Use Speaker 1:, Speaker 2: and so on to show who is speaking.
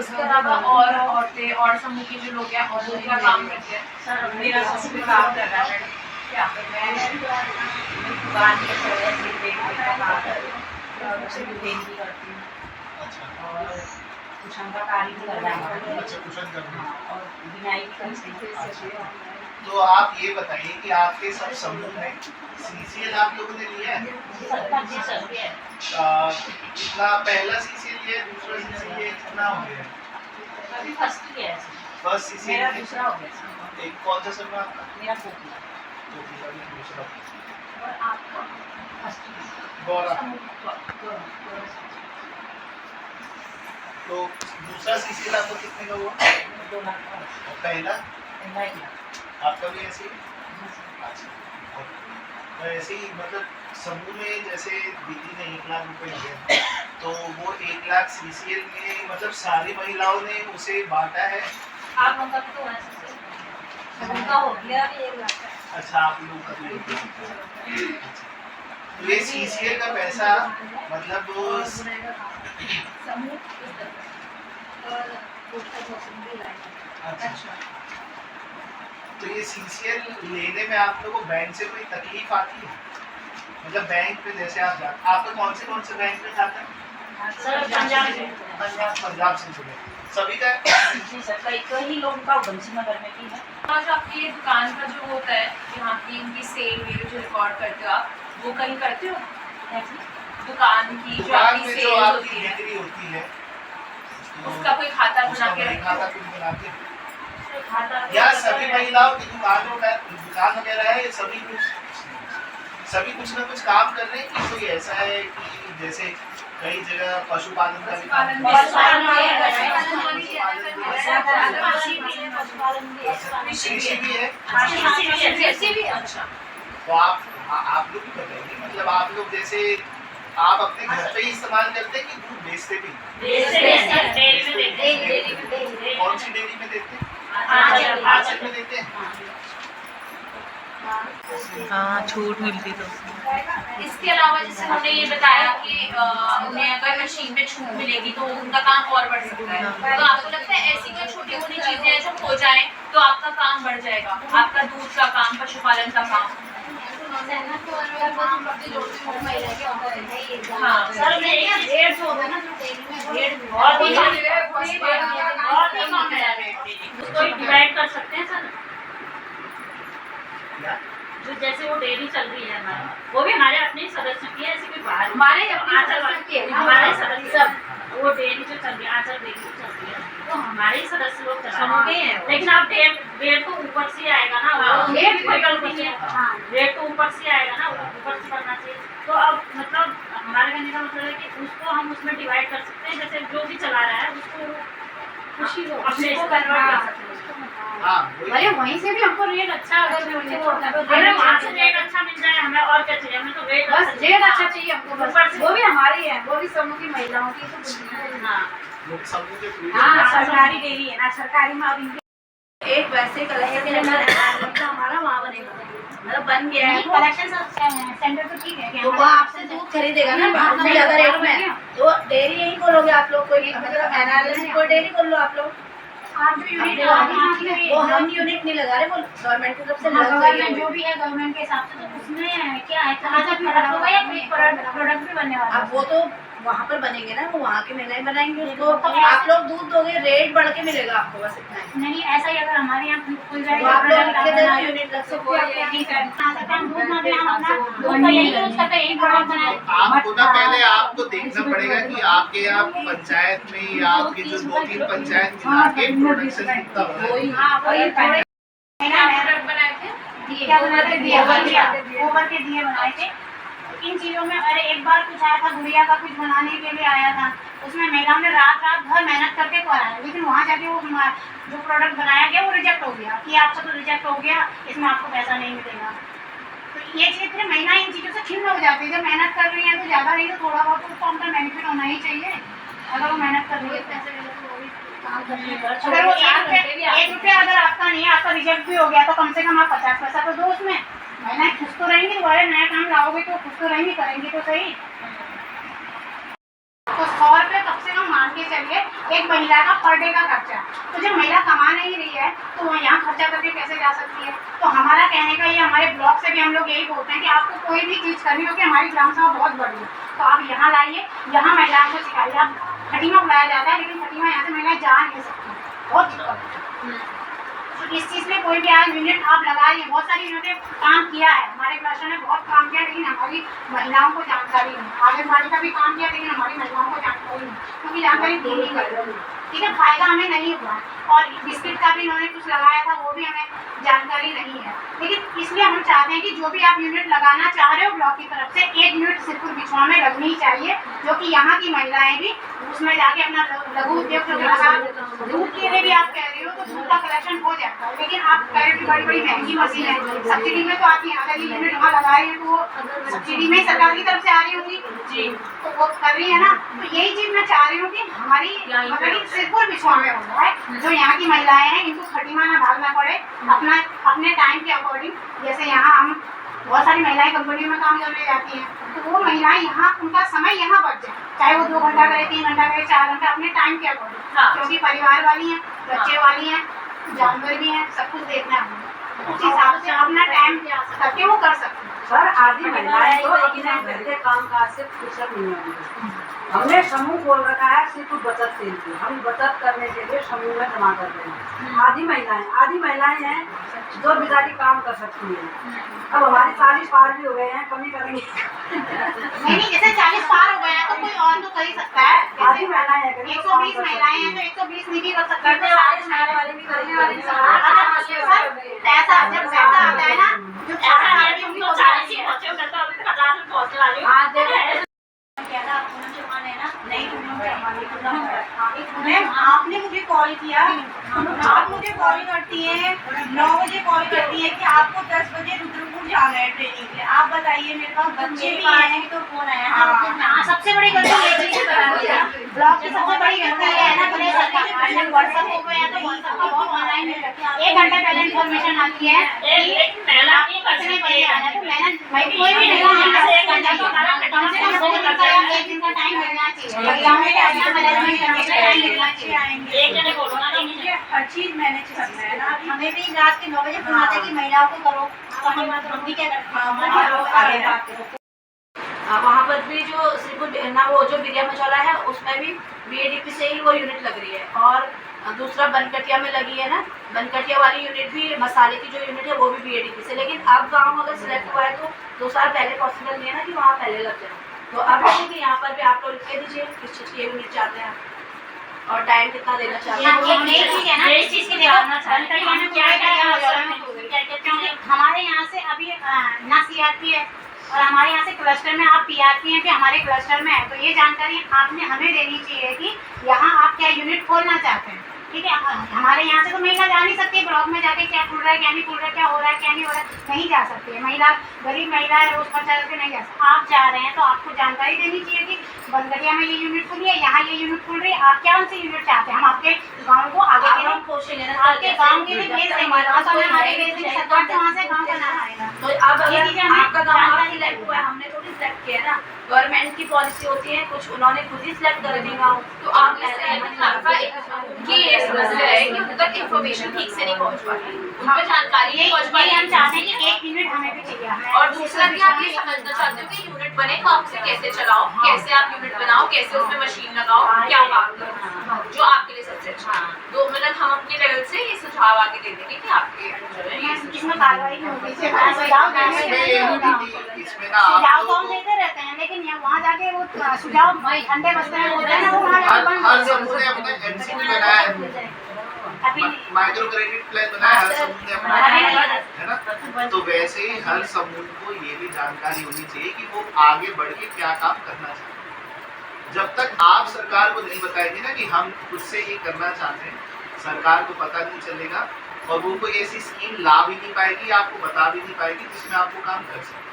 Speaker 1: इसके अलावा और औरतें और समूह के जो लोग हैं और वो क्या काम करते हैं?
Speaker 2: सर मेरा समूह काम कर रहा है क्या मैं दुकान के तरह से का काम करती हूँ और उसे भी पेंटिंग करती हूँ और कुशन का कार्य भी कर रहा है।
Speaker 3: अच्छा, कुशन कर रहे हैं।
Speaker 2: और बुनाई भी करती हूँ।
Speaker 3: तो आप ये बताइए कि आपके सब समूह में सीसीएल आप लोगों ने लिया है? कितना पहला सीसीएल लिया है, दूसरा सीसीएल लिया है, कितना हो गया?
Speaker 2: अभी फर्स्ट ही है
Speaker 3: फर्स्ट सीसीएल
Speaker 2: मेरा दूसरा हो गया।
Speaker 3: एक कौन सा समूह आपका?
Speaker 2: मेरा कोकिला
Speaker 3: तो दूसरा
Speaker 1: और आपका
Speaker 2: फर्स्ट
Speaker 3: गौरा।
Speaker 2: गौरा
Speaker 3: तो दूसरा सीसीएल आपको कितने का हुआ?
Speaker 2: 2 लाख का
Speaker 3: और पहला
Speaker 2: पहला 1 लाख।
Speaker 3: आपका भी ऐसे ही? अच्छा, तो ऐसे ही मतलब समूह में जैसे दीदी ने 1 लाख रुपए दिए तो वो 1 लाख सीसीएल में मतलब सारी महिलाओं ने उसे बांटा है?
Speaker 2: आप लोगों का भी तो ऐसा उनका हो गया भी 1 लाख का।
Speaker 3: अच्छा, आप लोग कर लेंगे। तो ये सीसीएल का पैसा मतलब अच्छा, तो ये सीसीएल लेने में आप लोगों को बैंक से कोई तकलीफ आती है? मतलब बैंक पे जैसे आप जाते, आपका कौन से बैंक में खाता है?
Speaker 2: सर
Speaker 3: पंजाब से जुड़े सभी का है?
Speaker 2: जी सर कई लोगों का बंसी नगर में भी है।
Speaker 1: आज आपकी ये दुकान का जो होता है यहाँ की इनकी सेल वीडियो जो रिकॉर्ड करते हो आप, वो कहीं करते हो? दुकान की जो
Speaker 3: दुकान
Speaker 1: आपकी
Speaker 3: में
Speaker 1: सेल
Speaker 3: जो
Speaker 1: होती
Speaker 3: आपकी
Speaker 1: है
Speaker 3: बिक्री होती है
Speaker 1: उसका कोई खाता
Speaker 3: उसका
Speaker 1: बना के
Speaker 3: बैंक
Speaker 1: रखते
Speaker 3: खाता
Speaker 1: हो?
Speaker 3: कुछ बनाते हैं?
Speaker 2: खाता
Speaker 3: या सभी महिलाओं की दुकान वगैरह है, सभी कुछ ना कुछ काम कर रहे हैं कि कोई ऐसा है कि जैसे कई जगह पशुपालन का भी काम कृषि भी है?
Speaker 1: अच्छा,
Speaker 3: तो आप लोग भी बताइए मतलब आप लोग जैसे आप अपने घर पे ही इस्तेमाल करते हैं कि दूध बेचते भी? कौन सी डेयरी में देते हैं? आंचल में देते हैं?
Speaker 4: हाँ छूट मिलती तो।
Speaker 1: इसके अलावा जैसे उन्होंने ये बताया कि उन्हें अगर मशीन में छूट मिलेगी तो उनका काम और बढ़ सकता है, तो आपको लगता है ऐसी कोई छोटी मोटी चीजें हैं जो हो जाए तो आपका काम बढ़ जाएगा, आपका दूध का काम, पशुपालन का काम? हाँ
Speaker 2: सर उसको डिवाइड कर सकते हैं सर। जो जैसे वो डेयरी चल रही है हमारी, वो भी हमारे अपने सदस्य की है, ऐसी कोई बाहर
Speaker 1: हमारे
Speaker 2: हमारे सदस्य वो डेयरी जो चल रही है आंचल डेयरी जो चल रही है तो हमारे ही सदस्य लोग चला रहे हैं। लेकिन अब रेट तो ऊपर से आएगा ना, रेट तो ऊपर से आएगा ना, ऊपर से करना चाहिए। तो अब मतलब हमारे कहने का मतलब है कि उसको हम उसमें डिवाइड कर सकते हैं, जैसे जो भी चला रहा है उसको खुशी हो अपने को कन्वर्ट कर सकते हैं।
Speaker 3: अरे
Speaker 5: वहीं से भी हमको रेट अच्छा अगर
Speaker 2: हमें वहाँ से रेट अच्छा मिल जाए, हमें और क्या चाहिए, हमें तो रेट
Speaker 5: बस रेट अच्छा चाहिए हमको, बस वो भी हमारी है, वो भी समूह की महिलाओं की तो हाँ सरकारी डेयरी है ना, सरकारी में अब इनके एक वैसे कलेक्शन हमारा वहाँ बनेगा, मतलब बन गया है
Speaker 2: कलेक्शन सेंटर तो ठीक है,
Speaker 5: तो वो आपसे दूध खरीदेगा ना बाहर से ज्यादा रेट में, तो डेयरी यही खोलोगे आप लोग, कोई मतलब एनालिसिस कोई डेयरी खोल लो आप लोग। वो हम यूनिट नहीं लगा रहे, वो गवर्नमेंट की तरफ से
Speaker 2: गवर्नमेंट जो भी है गवर्नमेंट के हिसाब से, तो उसमें क्या है प्रोडक्ट होगा या प्रोडक्ट भी बनने वाला है?
Speaker 5: अब वो तो वहाँ पर बनेंगे ना, वो वहाँ के महिलाएं बनाएंगे उसको, आप लोग दूध दोगे रेट बढ़ के मिलेगा आपको, बस इतना है।
Speaker 2: नहीं ऐसा ही अगर हमारे यहाँ खुल जाए
Speaker 5: तो आप लोग किधर यूनिट रख सकते
Speaker 3: आपको ना पहले आपको देखना पड़ेगा कि आपके यहाँ पंचायत में या आपके जो 2-3 पंचायत मिला के प्रोडक्शन कितना हो रहा है।
Speaker 1: प्रोडक्ट बनाए थे
Speaker 2: गोबर के दिए बनाए थे इन चीजों में। अरे एक बार कुछ आया था, गुड़िया का कुछ बनाने के लिए आया था, उसमें महिलाओं ने रात भर मेहनत करके कराया, लेकिन वहाँ जाके वो जो प्रोडक्ट बनाया गया वो रिजेक्ट हो गया कि आपका तो रिजेक्ट हो गया, इसमें आपको पैसा नहीं मिलेगा। तो ये चीज़ फिर महिला इन चीज़ों से खिन्न हो जाती है, जब मेहनत कर रही है तो ज़्यादा नहीं तो थोड़ा बहुत उसको उनका बेनिफिट होना ही चाहिए। अगर वो मेहनत कर रही है पैसे अगर वो 1 रुपया अगर आपका नहीं है, आपका रिजेक्ट भी हो गया, तो कम से कम आप 50 पैसा तो दो उसमें। महिलाएं खुश तो रहेंगी, दोबारा नया काम लाओगे तो खुश तो रहेंगी, करेंगी तो सही। तो 100 रुपये कम से कम मैक्सिमम मान के चलिए एक महिला का पर डे का खर्चा। तो जब महिला कमा नहीं रही है तो वो यहाँ खर्चा करके कैसे जा सकती है। तो हमारा कहने का ये, हमारे ब्लॉक से भी हम लोग यही बोलते हैं कि आपको कोई भी चीज़ करनी हो कि हमारी ग्राम सभा बहुत बड़ी है तो आप यहाँ लाइए, यहाँ महिलाओं को सिखाइए। आप खटीमा बुलाया जाता है लेकिन खटीमा यहाँ से महिलाएं जा नहीं सकती, बहुत दिक्कत है। तो इस चीज़ में कोई भी आज यूनिट आप लगाइए, बहुत सारी यूनिटें काम किया है, हमारे क्लस्टर ने बहुत काम किया लेकिन हमारी महिलाओं को जानकारी नहीं। आंगनबाड़ी का भी काम किया लेकिन हमारी महिलाओं को जानकारी नहीं, क्योंकि जानकारी दी नहीं कर रही। ठीक है, फायदा हमें नहीं हुआ। और बिस्किट का भी इन्होंने कुछ लगाया था, वो भी हमें जानकारी नहीं है। लेकिन इसलिए हम चाहते हैं कि जो भी आप यूनिट लगाना चाह रहे हो ब्लॉक की तरफ से, एक यूनिट सिरपुर बिछवा में लगनी चाहिए, जो कि यहाँ की महिलाएं भी उसमें जाके अपना लघु उद्योग जो लगा, दूध के लिए भी आप कह रहे हो तो दूध का कलेक्शन हो जाता है। लेकिन आप कह रहे हो कि बड़ी बड़ी महंगी मशीन है, सब्सिडी में तो आती है, अगर ये यूनिट वहाँ लगाए हैं तो वो सब्सिडी में सरकार की तरफ से आ रही होगी जी, तो वो कर रही है ना। तो यही चीज़ मैं चाह रही हूँ कि हमारी मतलब सिरपुर बिछवा में हो जाए, जो यहाँ की महिलाएं हैं इनको खटीमा ना भागना पड़े, अपने टाइम के अकॉर्डिंग। जैसे यहाँ हम बहुत सारी महिलाएं कंपनियों में काम करने जाती हैं तो वो महिलाएं यहाँ, उनका समय यहाँ बच जाए, चाहे वो 2 घंटा करे, 3 घंटा करे, 4 घंटा, अपने टाइम के अकॉर्डिंग। क्योंकि परिवार वाली हैं, बच्चे वाली हैं, जानवर भी हैं, सब कुछ देखना है, उस हिसाब से अपना टाइम करके वो कर सकते हैं।
Speaker 5: सर आदि महिलाएं तो अपने घर के काम काज से फुर्सत नहीं होती। हमने समूह खोल रखा है सिर्फ बचत के लिए, हम बचत करने के लिए समूह में जमा करते हैं। आदि महिलाएं हैं जो बेचारी काम कर सकती है। अब हमारी 40 पार भी हो गए हैं, कमी करेंगे
Speaker 2: नहीं, जैसे 40 पार हो गए हैं तो कोई और तो कर ही सकता है।
Speaker 5: आदि महिलाएं हैं,
Speaker 2: 120 महिलाएं हैं तो 120 नहीं भी कर सकते हैं,
Speaker 5: करने वाले भी करेंगे।
Speaker 2: पैसा जब पैसा आता है ना, जो पैसा आ रही होगी वो 40 ही
Speaker 1: पहुंचे करता है, अभी 50 में पहुंचने वाली हूं।
Speaker 6: मैम आपने मुझे कॉल किया, आप मुझे कॉल करती हैं 9 बजे कॉल करती हैं कि आपको 10 बजे रुद्रपुर जाना है ट्रेनिंग के। आप बताइए, मेरे पास बच्चे भी हैं तो फोन आया।
Speaker 2: हाँ, सबसे बड़ी गलती ये चीज़ ब्लॉक की सबसे बड़ी गलती है ना, पहले व्हाट्सएप हो गया तो व्हाट्सएप का बहुत ऑनलाइन 1 घंटे पहले इन्फॉर्मेशन आती है कि महिला कितने बजे आना है। तो मैंने भाई कोई भी महिला कम से कम 2 घंटा या 1 दिन का टाइम मिलना चाहिए, महिलाओं के अपना मैनेजमेंट करने का टाइम मिलना चाहिए।
Speaker 1: एक जने बोलो ना,
Speaker 6: मुझे हर चीज मैनेज करना है ना। हमें भी रात के 9 बजे फोन आता है कि महिलाओं को करो, तो हम भी क्या करते हैं।
Speaker 5: वहाँ पर भी जो सिर्फ ना वो जो बिरिया मचौला है उसमें भी बीएडीपी से ही वो यूनिट लग रही है। और दूसरा बनकटिया में लगी है ना, बनकटिया वाली यूनिट भी, मसाले की जो यूनिट है वो भी बीएडीपी से। लेकिन अब गाँव अगर सिलेक्ट हुआ है तो 2 साल पहले पॉसिबल नहीं है ना कि वहाँ पहले लग जाए। तो अब कि यहाँ पर भी आप लोग लिख के दीजिए किस चीज़ की यूनिट चाहते हैं और टाइम कितना देना चाहते हैं।
Speaker 2: हमारे यहाँ से अभी ना सीआरपी है और हमारे यहाँ से क्लस्टर में आप पीआरपी हैं कि हमारे क्लस्टर में है, तो ये जानकारी आपने हमें देनी चाहिए कि यहाँ आप क्या यूनिट खोलना चाहते हैं। ठीक है, हमारे यहाँ से तो महिला जा नहीं सकती ब्लॉक में जाके क्या खुल रहा है क्या नहीं खुल रहा है, क्या हो रहा है क्या नहीं हो रहा है, नहीं जा सकती है महिला। गरीब महिला है, रोज खर्चा करके नहीं जा सकती। आप जा रहे हैं तो आपको जानकारी देनी चाहिए कि बनगढ़िया में ये यूनिट खुली है, यहाँ ये यूनिट खुल रही है, आप क्या उनसे यूनिट चाहते हैं। हम आपके गाँव को आगे के लिए आपके गाँव के लिए भेज देंगे, हमारे भेज देंगे, सरकार से वहाँ से गाँव का नाम आएगा।
Speaker 5: तो अब अगर आपका गाँव सिलेक्ट हुआ है, हमने थोड़ी सिलेक्ट किया ना, गवर्नमेंट की पॉलिसी होती है, कुछ उन्होंने खुद ही सिलेक्ट कर दी गाँव। तो आप
Speaker 1: कि ये समस्या है कि उन तक इन्फॉर्मेशन ठीक से नहीं पहुंच पाती, उन पर जानकारी नहीं पहुंच पाती।
Speaker 2: हम चाहते हैं कि 1 यूनिट हमें भी चाहिए।
Speaker 1: और दूसरा भी आप ये समझना चाहते हो कि यूनिट बने तो आप उसे कैसे चलाओ, कैसे आप यूनिट बनाओ, कैसे उसमें मशीन लगाओ, क्या काम करो, जो आपके लिए सबसे अच्छा। तो मतलब हम अपने लेवल से ये सुझाव आगे दे देंगे कि आपके
Speaker 2: इसमें कार्रवाई नहीं होगी, सुझाव कौन देते रहते हैं, लेकिन वहाँ जाके वो सुझाव ठंडे बस्ते में होते हैं ना, वो वहाँ
Speaker 3: हर समूह ने अपना एमसीपी बनाया है, माइक्रो क्रेडिट प्लान बनाया है, हर समूह ने अपना है ना। तो वैसे ही हर समूह को ये भी जानकारी होनी चाहिए कि वो आगे बढ़ के क्या काम करना चाहते हैं। जब तक आप सरकार को नहीं बताएंगे ना कि हम खुद से ये करना चाहते हैं, सरकार को पता नहीं चलेगा और वो कोई ऐसी स्कीम ला भी नहीं पाएगी, आपको बता भी नहीं पाएगी जिसमें आपको काम कर सकते।